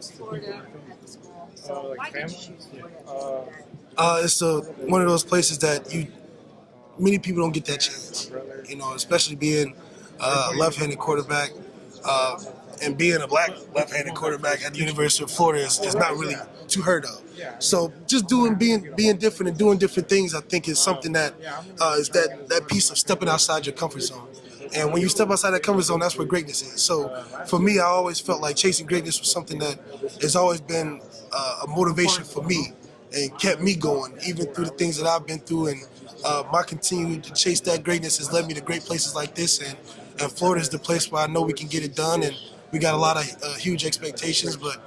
chose Florida at the school. So why did you choose Florida? It's one of those places that many people don't get that chance. You know, especially being a left-handed quarterback and being a black left-handed quarterback at the University of Florida is not really too heard of. So just being different and doing different things, I think, is something that is that piece of stepping outside your comfort zone. And when you step outside that comfort zone, that's where greatness is. So for me, I always felt like chasing greatness was something that has always been a motivation for me and kept me going, even through the things that I've been through. And my continuing to chase that greatness has led me to great places like this. And Florida is the place where I know we can get it done. And we got a lot of huge expectations, but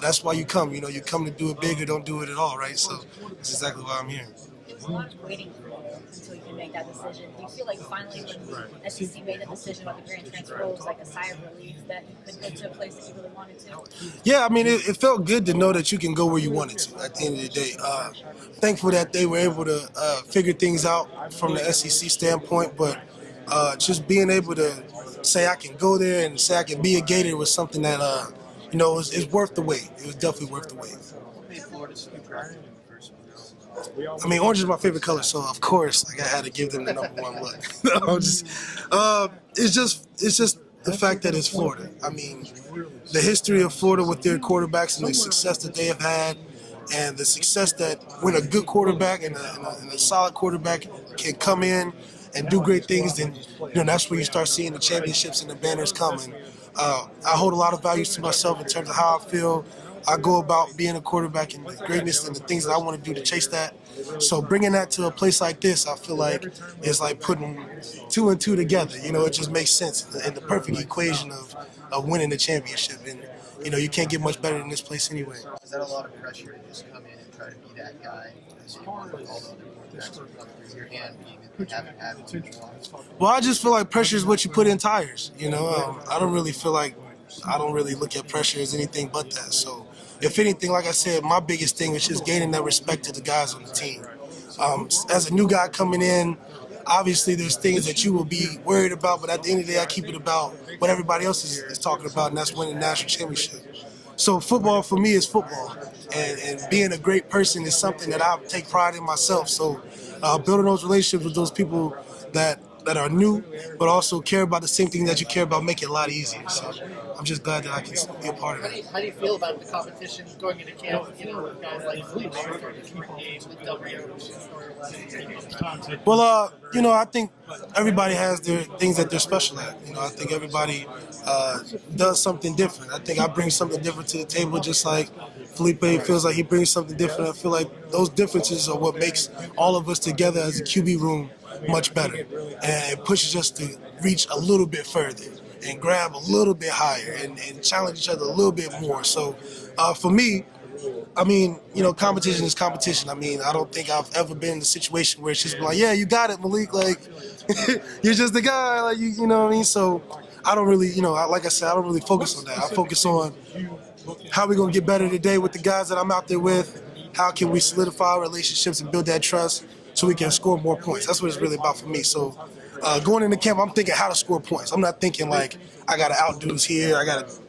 that's why you come. You know, you come to do it big or don't do it at all, right? So that's exactly why I'm here. There's a lot of waiting for you until you can make that decision. Do you feel like finally when SEC made a decision about the grand transfer, it was like a sigh of relief that you could go to a place that you really wanted to? Yeah, I mean, it felt good to know that you can go where you wanted to at the end of the day. Thankful that they were able to figure things out from the SEC standpoint, but just being able to say I can go there and say I can be a Gator was something that, is worth the wait. It was definitely worth the wait. I mean, orange is my favorite color, so of course, like, I had to give them the #1 look. It's just the fact that it's Florida. I mean, the history of Florida with their quarterbacks and the success that they have had, and the success that when a good quarterback and a solid quarterback can come in and do great things, then that's where you start seeing the championships and the banners coming. I hold a lot of values to myself in terms of how I feel I go about being a quarterback and the greatness and the things that I want to do to chase that. So bringing that to a place like this, I feel like is like putting 2 and 2 together. It just makes sense and the perfect equation of winning the championship. And you can't get much better than this place anyway. Is that a lot of pressure to just come in and try to be that guy? Because you want all the other quarterbacks to come through your hand, being that you haven't had it. Well, I just feel like pressure is what you put in tires. I don't really feel like I don't really look at pressure as anything but that. So, if anything, like I said, my biggest thing is just gaining that respect to the guys on the team. As a new guy coming in, obviously there's things that you will be worried about, but at the end of the day, I keep it about what everybody else is talking about, and that's winning the national championship. So football for me is football, and being a great person is something that I take pride in myself. So building those relationships with those people that are new, but also care about the same thing that you care about, make it a lot easier. So I'm just glad that I can be a part of it. How do you feel about the competition going into camp? With guys like Malik Zaire games with Well, I think everybody has their things that they're special at. I think everybody does something different. I think I bring something different to the table, just like Felipe feels like he brings something different. I feel like those differences are what makes all of us together as a QB room much better, and it pushes us to reach a little bit further and grab a little bit higher and challenge each other a little bit more. So for me, I mean, competition is competition. I mean, I don't think I've ever been in a situation where it's just like, yeah, you got it, Malik. Like, you're just the guy. Like, you know what I mean? So I don't really, like I said, I don't really focus on that. I focus on how we're going to get better today with the guys that I'm out there with. How can we solidify our relationships and build that trust so we can score more points? That's what it's really about for me. So going into camp, I'm thinking how to score points. I'm not thinking like I got to outdo here. I got to,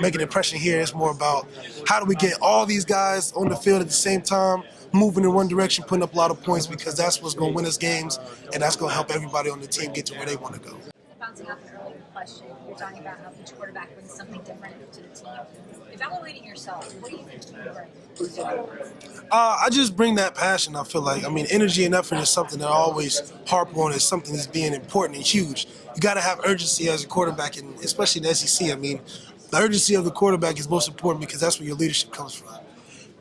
make an impression here. It's more about how do we get all these guys on the field at the same time, moving in one direction, putting up a lot of points, because that's what's going to win us games, and that's going to help everybody on the team get to where they want to go. Bouncing off an earlier question, you're talking about how each quarterback brings something different to the team. Evaluating yourself, what do you think you bring? I just bring that passion, I feel like. I mean, energy and effort is something that I always harp on as something that's being important and huge. You got to have urgency as a quarterback, and especially in the SEC. I mean, the urgency of the quarterback is most important because that's where your leadership comes from.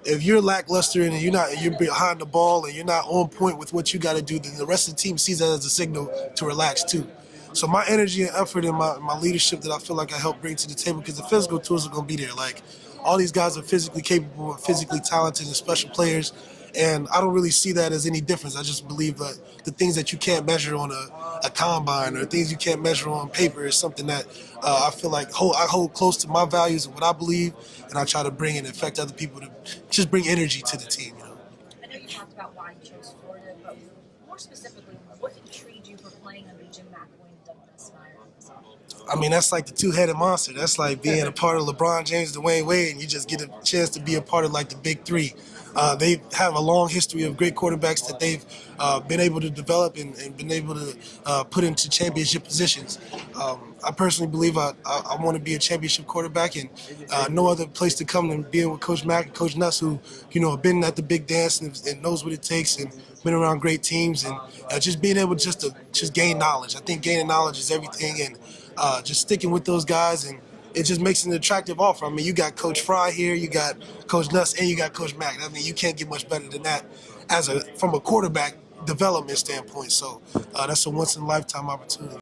If you're lackluster and you're behind the ball and you're not on point with what you got to do, then the rest of the team sees that as a signal to relax too. So my energy and effort and my leadership that I feel like I help bring to the table, because the physical tools are going to be there. Like, all these guys are physically capable and physically talented and special players, and I don't really see that as any difference. I just believe that the things that you can't measure on a combine or things you can't measure on paper is something that I feel like I hold close to my values and what I believe, and I try to bring and affect other people to just bring energy to the team. I know you talked about why you chose Florida, but more specifically, what intrigued you for playing under Jim McElwain and Doug Smyer? I mean, that's like the two-headed monster. That's like being a part of LeBron James, Dwayne Wade, and you just get a chance to be a part of like the big three. They have a long history of great quarterbacks that they've been able to develop and been able to put into championship positions. I personally believe I want to be a championship quarterback, and no other place to come than being with Coach Mack and Coach Nuss, who have been at the big dance and knows what it takes and been around great teams, and just being able to just gain knowledge. I think gaining knowledge is everything, and just sticking with those guys, and it just makes an attractive offer. I mean, you got Coach Fry here, you got Coach Nuss, and you got Coach Mack. I mean, you can't get much better than that from a quarterback development standpoint. So that's a once in a lifetime opportunity.